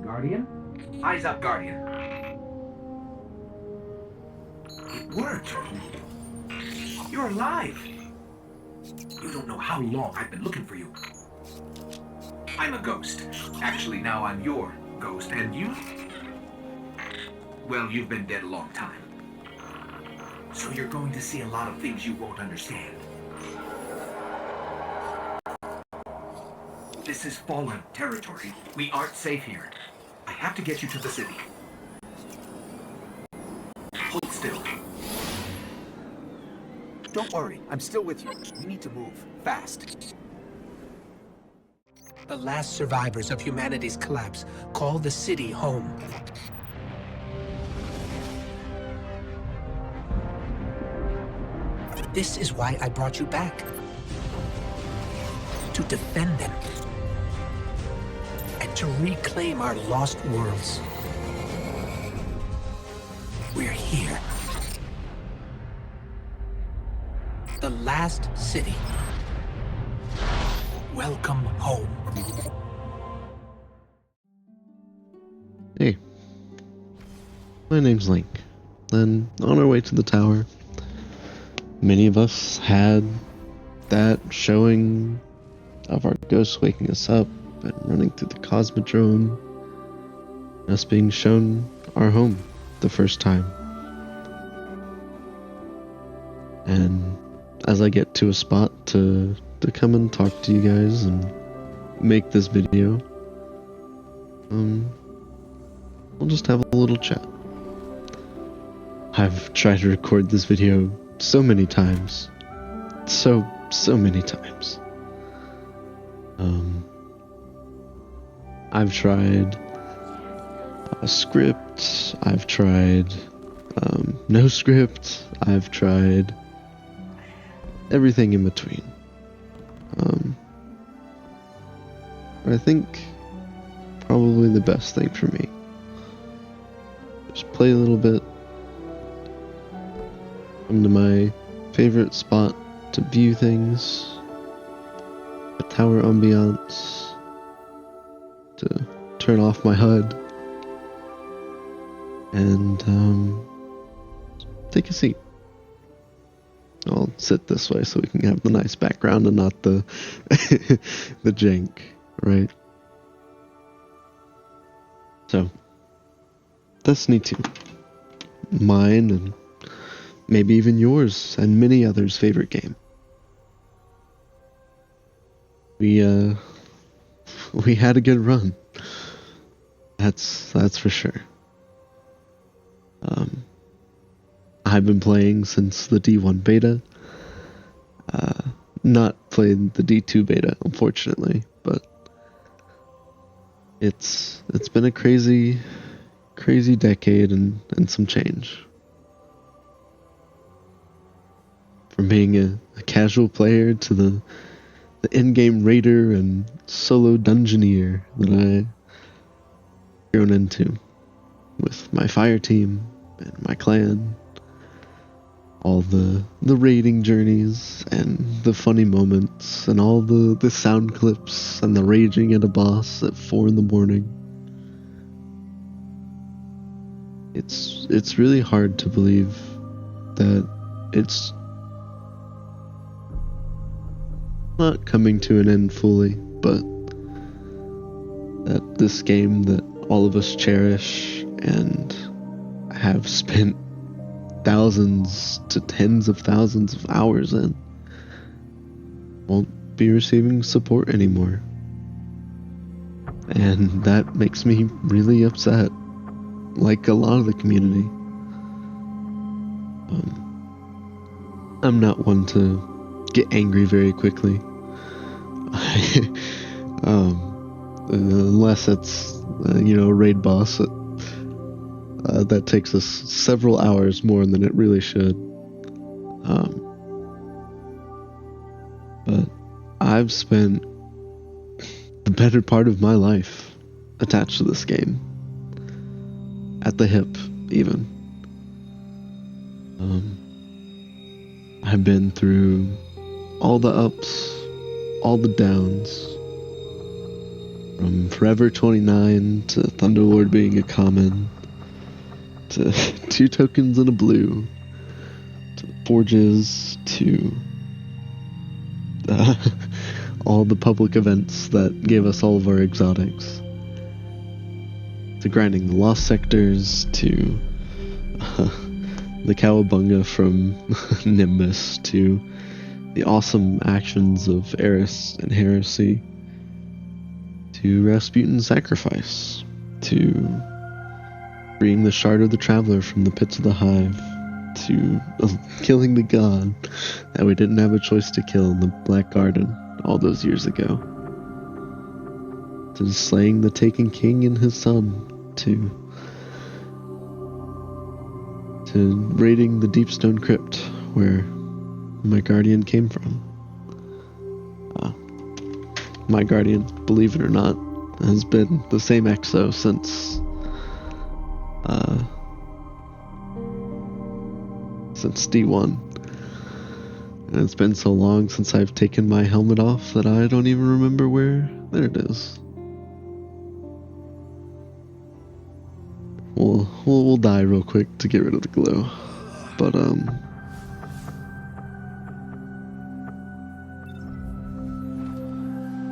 Guardian? Eyes up, Guardian. It worked. You're alive. You don't know how long I've been looking for you. I'm a ghost. Actually, now I'm your ghost, and you? Well, you've been dead a long time. So you're going to see a lot of things you won't understand. This is fallen territory. We aren't safe here. I have to get you to the city. Hold still. Don't worry, I'm still with you. We need to move. Fast. The last survivors of humanity's collapse call the city home. This is why I brought you back. To defend them. And to reclaim our lost worlds. We're here. The last city. Welcome home. Hey, my name's Link, and on our way to the tower, many of us had that showing of our ghosts waking us up and running through the Cosmodrome, us being shown our home the first time. And as I get to a spot to come and talk to you guys and make this video, we'll just have a little chat. I've tried to record this video so many times. So many times. I've tried a script, I've tried no script, I've tried everything in between. But I think probably the best thing for me, just play a little bit, come to my favorite spot to view things, a tower ambiance, to turn off my HUD, and take a seat. I'll sit this way so we can have the nice background and not the the jank, right? So, Destiny 2. Mine and maybe even yours and many others' favorite game. We had a good run. That's for sure. I've been playing since the D1 beta. Not played the D2 beta, unfortunately, but it's been a crazy decade and some change. From being a casual player to the in-game raider and solo dungeoneer that I've grown into with my fire team and my clan. All the raiding journeys and the funny moments and all the sound clips and the raging at a boss at 4 a.m. It's really hard to believe that it's not coming to an end fully, but that this game that all of us cherish and have spent thousands to tens of thousands of hours in won't be receiving support anymore. And that makes me really upset, like a lot of the community. I'm not one to get angry very quickly. Unless it's, a raid boss that takes us several hours more than it really should. But I've spent the better part of my life attached to this game. At the hip, even. I've been through all the ups, all the downs, From Forever 29 to Thunderlord being a common, to 2 tokens and a blue, to the forges, to all the public events that gave us all of our exotics, to grinding the lost sectors, to the Cowabunga from Nimbus, to the awesome actions of Eris and Heresy, to Rasputin's sacrifice, to freeing the Shard of the Traveler from the pits of the Hive, to killing the god that we didn't have a choice to kill in the Black Garden all those years ago, to slaying the Taken King and his son, to raiding the Deepstone Crypt where my guardian came from. My guardian, believe it or not, has been the same Exo since D1. And it's been so long since I've taken my helmet off that I don't even remember where. There it is. We'll die real quick to get rid of the glow. But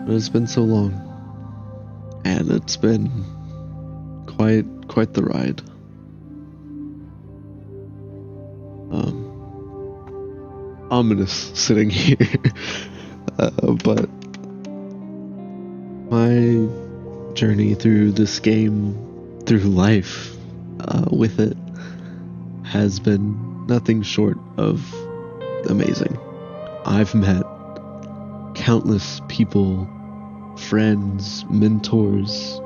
it's been so long. And it's been quite the ride. Ominous sitting here. But my journey through this game, through life, with it, has been nothing short of amazing. I've met countless people, friends, mentors,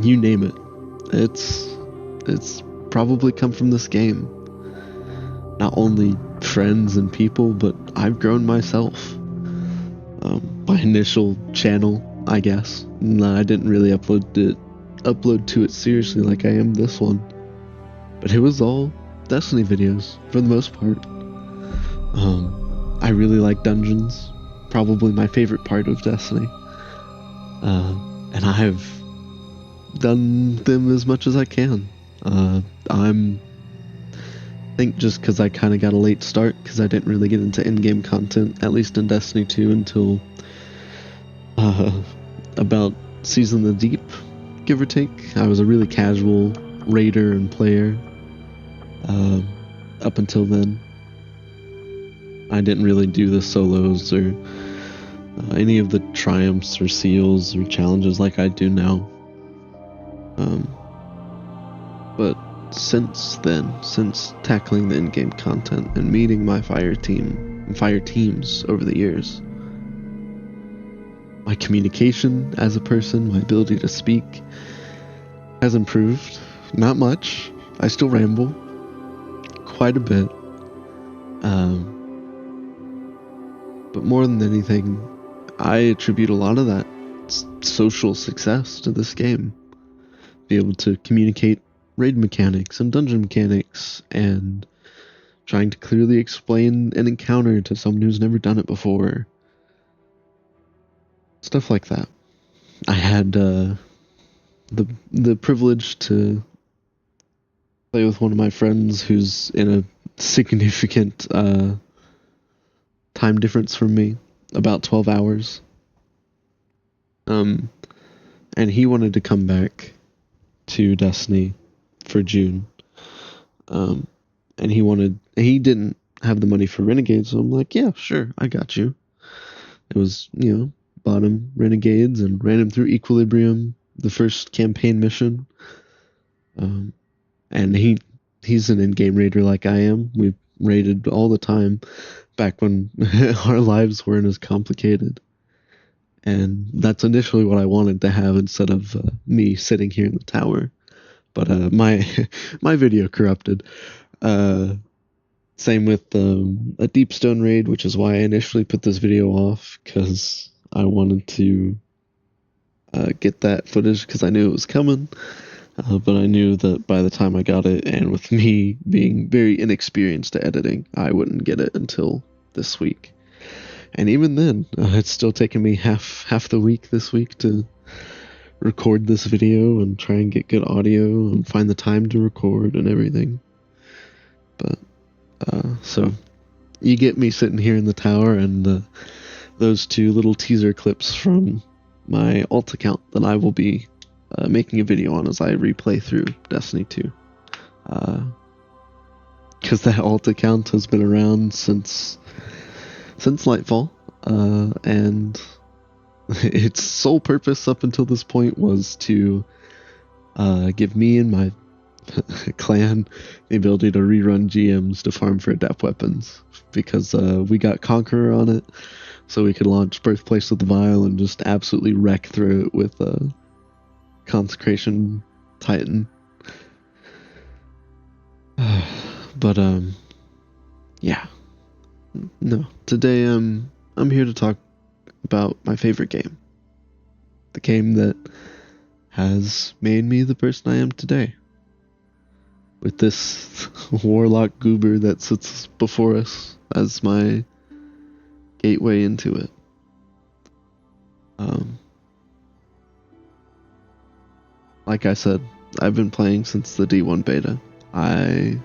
you name it. It's probably come from this game. Not only friends and people, but I've grown myself. My initial channel, I guess, I didn't really upload to it seriously like I am this one, but it was all Destiny videos for the most part. I really like dungeons, probably my favorite part of Destiny, and I've done them as much as I can. I think just because I kind of got a late start, because I didn't really get into in-game content, at least in Destiny 2, until about Season of the Deep, give or take. I was a really casual raider and player up until then. I didn't really do the solos or any of the triumphs or seals or challenges like I do now. But since then, since tackling the in-game content and meeting my fire teams over the years, my communication as a person, my ability to speak, has improved. Not much. I still ramble quite a bit. But more than anything, I attribute a lot of that social success to this game. Be able to communicate raid mechanics and dungeon mechanics, and trying to clearly explain an encounter to someone who's never done it before. Stuff like that. I had the privilege to play with one of my friends who's in a significant time difference from me, about 12 hours. And he wanted to come back to Destiny for June. And he didn't have the money for Renegades, so I'm like, yeah, sure, I got you. It was, bought him Renegades and ran him through Equilibrium, the first campaign mission. And he's an in-game raider like I am. We raided all the time back when our lives weren't as complicated. And that's initially what I wanted to have instead of me sitting here in the tower. But my video corrupted. Same with a Deepstone raid, which is why I initially put this video off, because I wanted to get that footage because I knew it was coming. But I knew that by the time I got it, and with me being very inexperienced at editing, I wouldn't get it until this week. And even then, it's still taken me half the week this week to record this video and try and get good audio and find the time to record and everything. But so you get me sitting here in the tower and those two little teaser clips from my alt account that I will be making a video on as I replay through Destiny 2. Because that alt account has been around since Lightfall, and its sole purpose up until this point was to give me and my clan the ability to rerun GMs to farm for adept weapons, because we got Conqueror on it, so we could launch Birthplace of the Vile and just absolutely wreck through it with Consecration Titan. But yeah. No, today I'm here to talk about my favorite game. The game that has made me the person I am today. With this warlock goober that sits before us as my gateway into it. Like I said, I've been playing since the D1 beta. I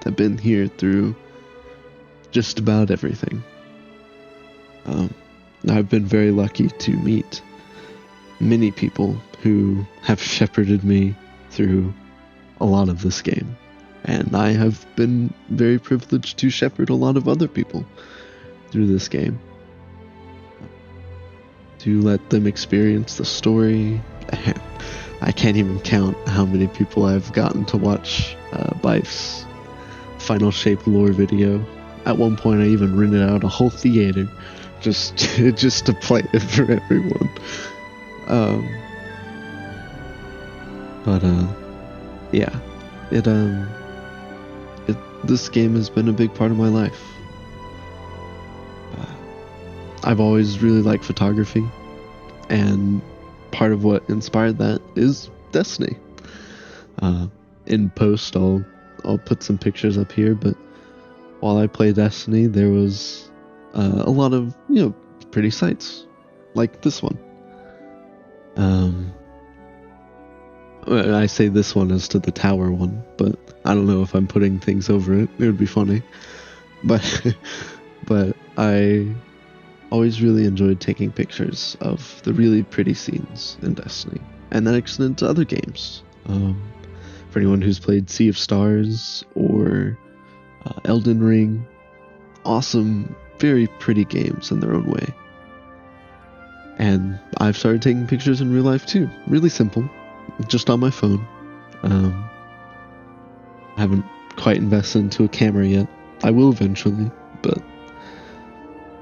have been here through just about everything. I've been very lucky to meet many people who have shepherded me through a lot of this game. And I have been very privileged to shepherd a lot of other people through this game. To let them experience the story. I can't even count how many people I've gotten to watch Bife's Final Shape lore video. At one point I even rented out a whole theater just to play it for everyone. Yeah. This game has been a big part of my life. I've always really liked photography, and part of what inspired that is Destiny. In post, I'll put some pictures up here, but while I play Destiny, there was a lot of, pretty sights, like this one. I say this one as to the tower one, but I don't know if I'm putting things over it. It would be funny. But I always really enjoyed taking pictures of the really pretty scenes in Destiny, and that extended to other games. For anyone who's played Sea of Stars or Elden Ring, awesome, very pretty games in their own way. And I've started taking pictures in real life too. Really simple, just on my phone. I haven't quite invested into a camera yet. I will eventually, but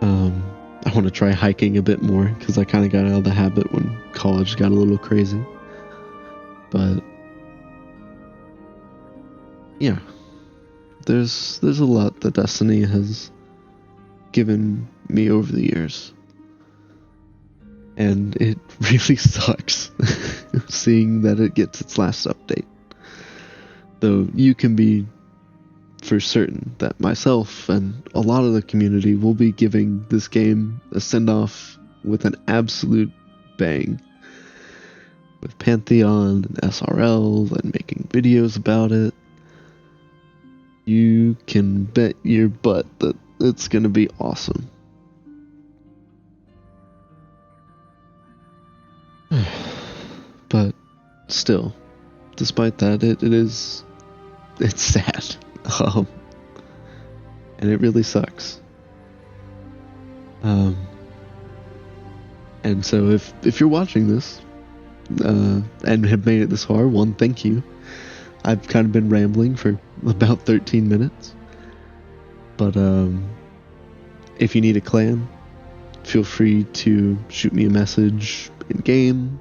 I want to try hiking a bit more, because I kind of got out of the habit when college got a little crazy. But yeah, there's a lot that Destiny has given me over the years, and it really sucks seeing that it gets its last update. Though you can be for certain that myself and a lot of the community will be giving this game a send-off with an absolute bang. With Pantheon and SRL and making videos about it. You can bet your butt that it's gonna be awesome. But still, despite that, it's sad. And it really sucks. And so if you're watching this and have made it this far, one, thank you. I've kind of been rambling for about 13 minutes. But if you need a clan, feel free to shoot me a message in game,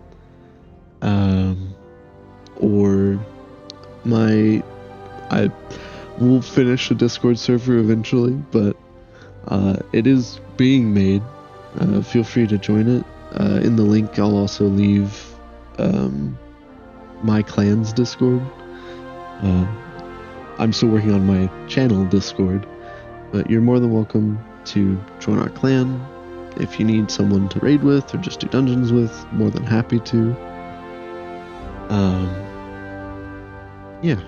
or I will finish a Discord server eventually, but it is being made. Feel free to join it. In the link, I'll also leave my clan's Discord. I'm still working on my channel Discord, but you're more than welcome to join our clan, if you need someone to raid with or just do dungeons with, more than happy to. Yeah.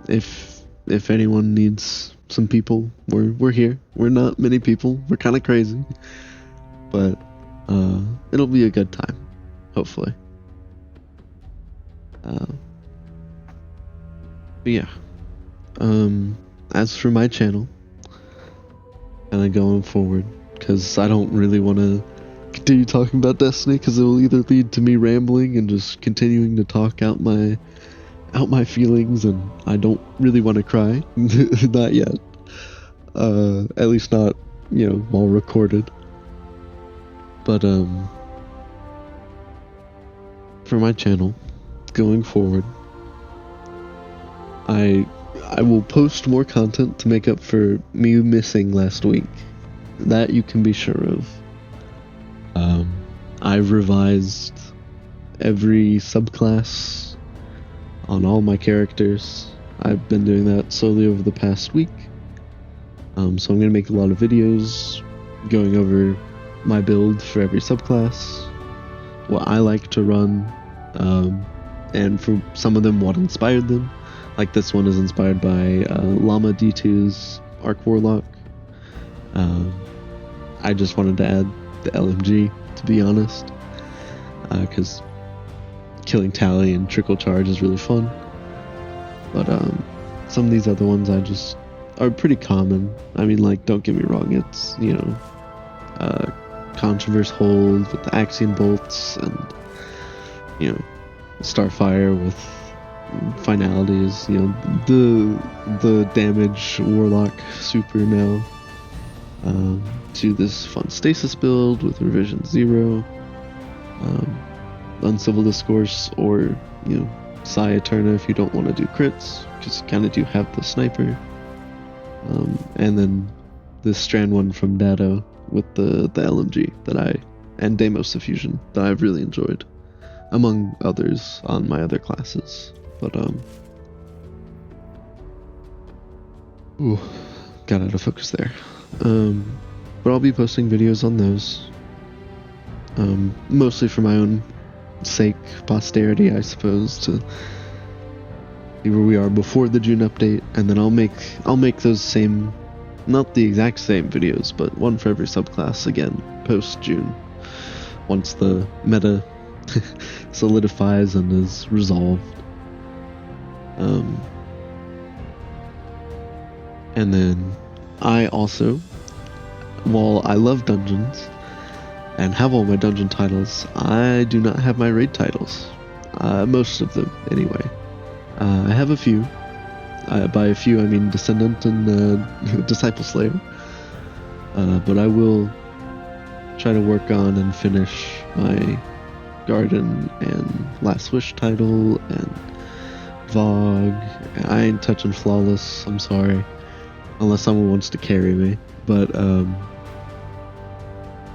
If anyone needs some people, we're here. We're not many people. We're kind of crazy, but it'll be a good time, hopefully. But yeah. As for my channel, kind of going forward, because I don't really want to continue talking about Destiny, because it will either lead to me rambling and just continuing to talk out my feelings, and I don't really want to cry. Not yet. At least not, while recorded. But for my channel, going forward, I will post more content to make up for me missing last week. That you can be sure of. I've revised every subclass on all my characters. I've been doing that slowly over the past week. So I'm going to make a lot of videos going over my build for every subclass, what I like to run, and for some of them what inspired them. Like this one is inspired by Llama D2's Arc Warlock. I just wanted to add the LMG, to be honest, because killing Tally and Trickle Charge is really fun. But some of these other ones are pretty common. I mean, like, don't get me wrong, it's, Controverse Hold with the Axion Bolts, and, Starfire with finalities, the damage Warlock super now, to this fun Stasis build with Revision 0, Uncivil Discourse, or, Psi Eterna if you don't want to do crits, because you kind of do have the sniper, and then this Strand one from Dado with the LMG and Deimos Diffusion that I've really enjoyed, among others on my other classes. But ooh, got out of focus there. But I'll be posting videos on those, mostly for my own sake, posterity, I suppose, to see where we are before the June update, and then I'll make those same, not the exact same videos, but one for every subclass again post June, once the meta solidifies and is resolved. And then I also, while I love dungeons and have all my dungeon titles, I do not have my raid titles. Most of them, anyway. I have a few. By a few, I mean Descendant and Disciple Slayer. But I will try to work on and finish my Garden and Last Wish title and Vogue. I ain't touching Flawless, I'm sorry. Unless someone wants to carry me. But,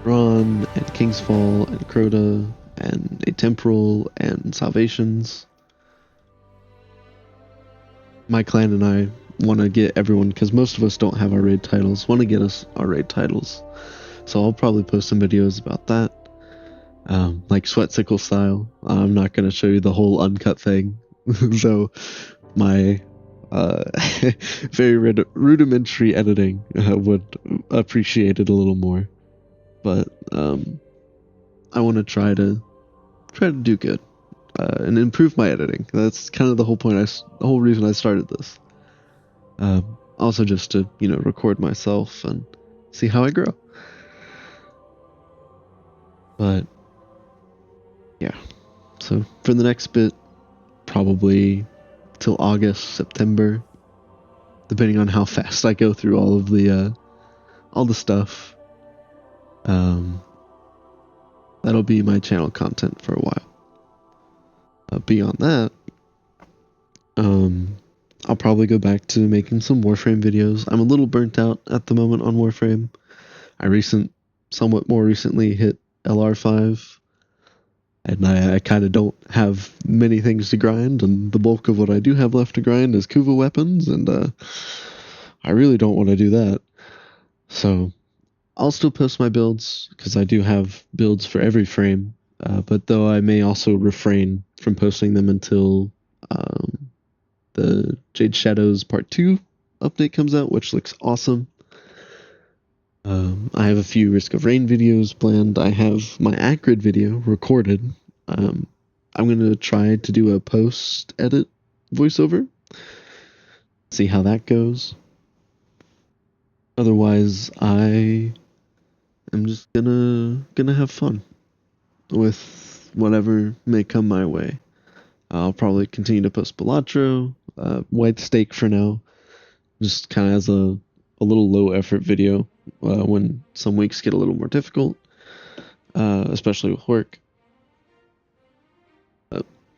Ron and King's Fall and Crota and Atemporal and Salvations. My clan and I want to get everyone, because most of us don't have our raid titles, want to get us our raid titles. So I'll probably post some videos about that. Like Sweat Sickle style. I'm not going to show you the whole uncut thing. So my very rudimentary editing would appreciate it a little more. But I want to try to do good and improve my editing. That's kind of the whole point. The whole reason I started this. Also, just to record myself and see how I grow. But yeah, so for the next bit, probably till August, September, depending on how fast I go through all the stuff. That'll be my channel content for a while. Beyond that, I'll probably go back to making some Warframe videos. I'm a little burnt out at the moment on Warframe. I somewhat more recently hit LR5, and I kind of don't have many things to grind, and the bulk of what I do have left to grind is Kuva weapons, and I really don't want to do that. So I'll still post my builds because I do have builds for every frame. But though I may also refrain from posting them until the Jade Shadows Part 2 update comes out, which looks awesome. I have a few Risk of Rain videos planned. I have my Acrid video recorded. I'm going to try to do a post-edit voiceover. See how that goes. Otherwise, I am just gonna have fun with whatever may come my way. I'll probably continue to post Balatro, White Steak for now, just kind of as a little low effort video when some weeks get a little more difficult, especially with work.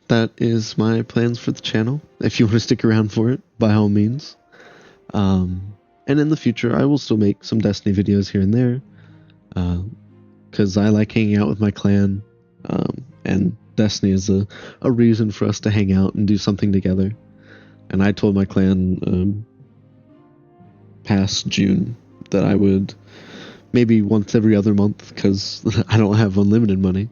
That is my plans for the channel. If you want to stick around for it, by all means. And in the future, I will still make some Destiny videos here and there, because I like hanging out with my clan, and Destiny is a reason for us to hang out and do something together. And I told my clan past June that I would maybe once every other month, because I don't have unlimited money,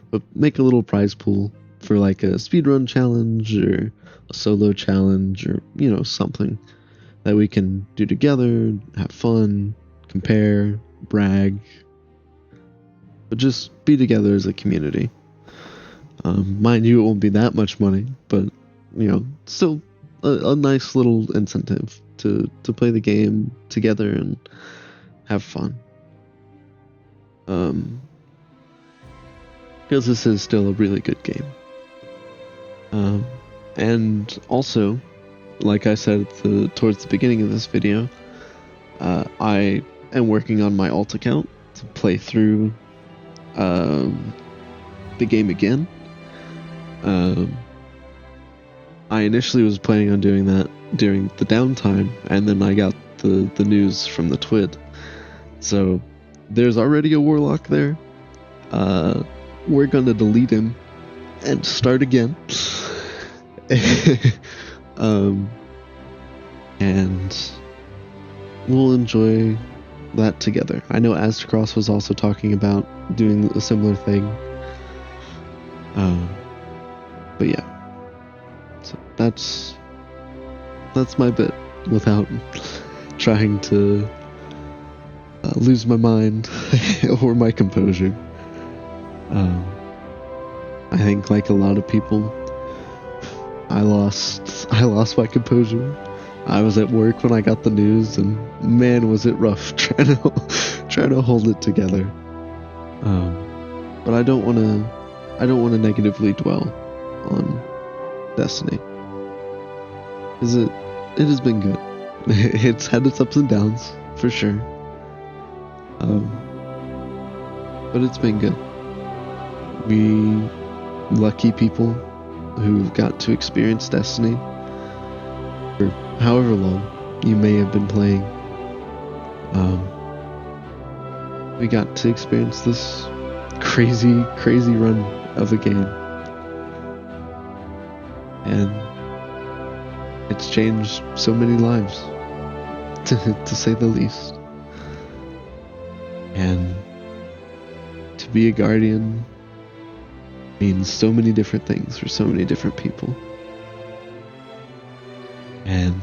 but make a little prize pool for like a speedrun challenge or a solo challenge or, something that we can do together, have fun, compare, brag, but just be together as a community. Mind you, it won't be that much money, but, still a nice little incentive to play the game together and have fun. Because this is still a really good game. And also, like I said towards the beginning of this video, I am working on my alt account to play through the game again. I initially was planning on doing that during the downtime, and then I got the news from the TWID. So there's already a Warlock there. We're gonna delete him and start again. And we'll enjoy that together. I know Aztecross was also talking about doing a similar thing. But yeah. So that's my bit without trying to lose my mind or my composure. I think like a lot of people, I lost my composure. I was at work when I got the news, and man, was it rough trying to hold it together. But I don't want to negatively dwell on Destiny, because it has been good. It's had its ups and downs for sure. But it's been good. We lucky people who've got to experience Destiny for however long you may have been playing. We got to experience this crazy run of a game, and it's changed so many lives, to say the least. And to be a guardian means so many different things for so many different people. And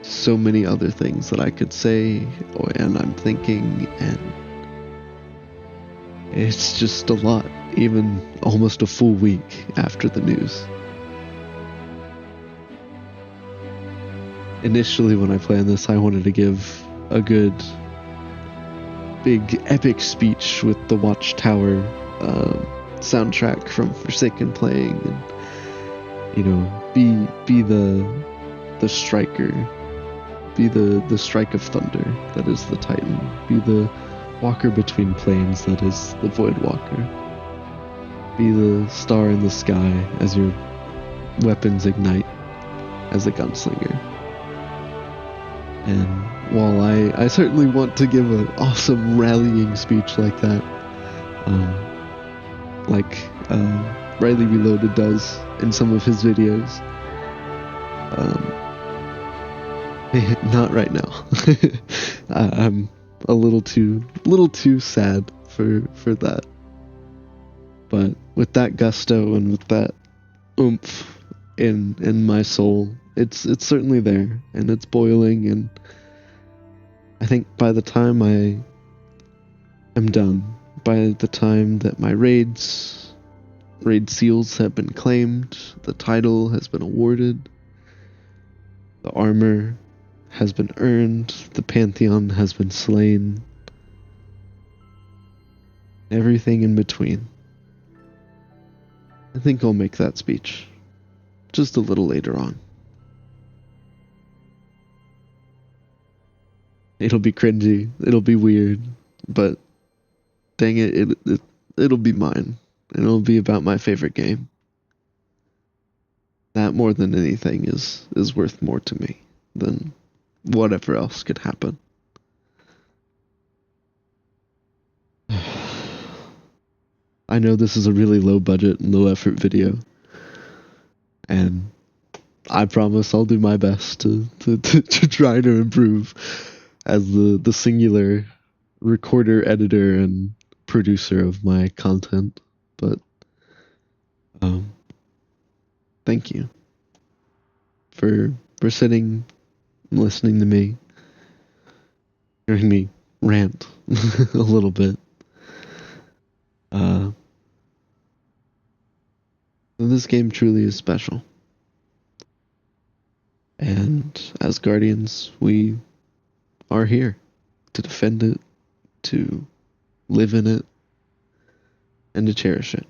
so many other things that I could say, and I'm thinking, and it's just a lot, even almost a full week after the news. Initially, when I planned this, I wanted to give a good, big, epic speech with the Watchtower soundtrack from Forsaken playing, and be the striker, be the strike of thunder that is the Titan, be the walker between planes that is the Void Walker, be the star in the sky as your weapons ignite as a gunslinger. And while I certainly want to give an awesome rallying speech like that, like Riley Reloaded does in some of his videos, not right now. I'm a little too sad for that. But with that gusto and with that oomph in my soul, it's certainly there, and it's boiling, and I think by the time I am done, by the time that my raid seals have been claimed, the title has been awarded, the armor has been earned, the Pantheon has been slain, everything in between, I think I'll make that speech just a little later on. It'll be cringy, it'll be weird, but dang it, it'll be mine, and it'll be about my favorite game. That more than anything is worth more to me than whatever else could happen. I know this is a really low budget and low effort video, and I promise I'll do my best to try to improve as the singular recorder, editor, and producer of my content. But thank you for sitting and listening to me, hearing me rant a little bit. This game truly is special. And as Guardians, we are here to defend it, to live in it, and to cherish it.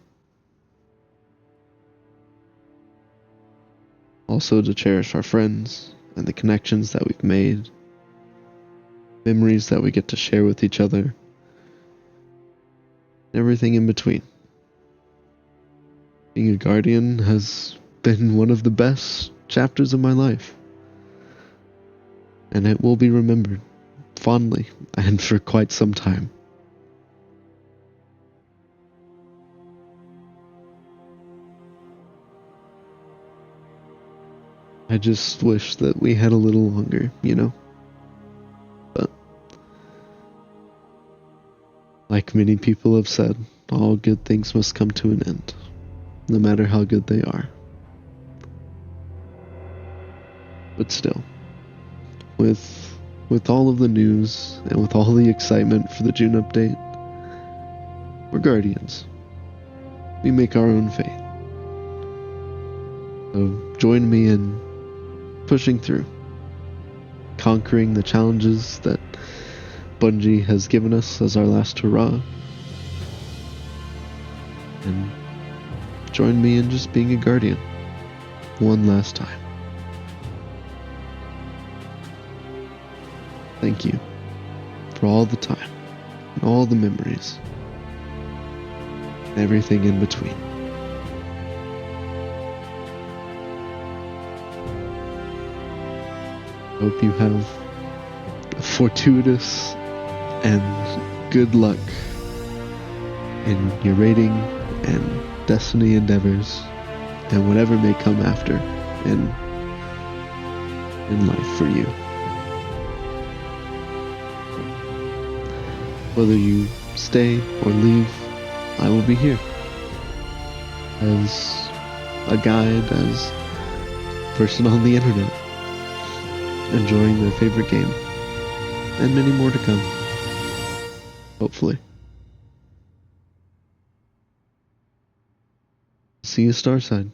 Also to cherish our friends and the connections that we've made, memories that we get to share with each other, everything in between. Being a Guardian has been one of the best chapters of my life, and it will be remembered fondly and for quite some time. I just wish that we had a little longer, you know? But like many people have said, all good things must come to an end, no matter how good they are. But still, with all of the news and with all the excitement for the June update, we're Guardians. We make our own fate. So join me in pushing through, conquering the challenges that Bungie has given us as our last hurrah, and join me in just being a Guardian one last time. Thank you for all the time and all the memories and everything in between. Hope you have a fortuitous and good luck in your raiding and destiny endeavors and whatever may come after in life for you. Whether you stay or leave, I will be here as a guide, as a person on the internet, enjoying their favorite game, and many more to come, hopefully. See you Starside.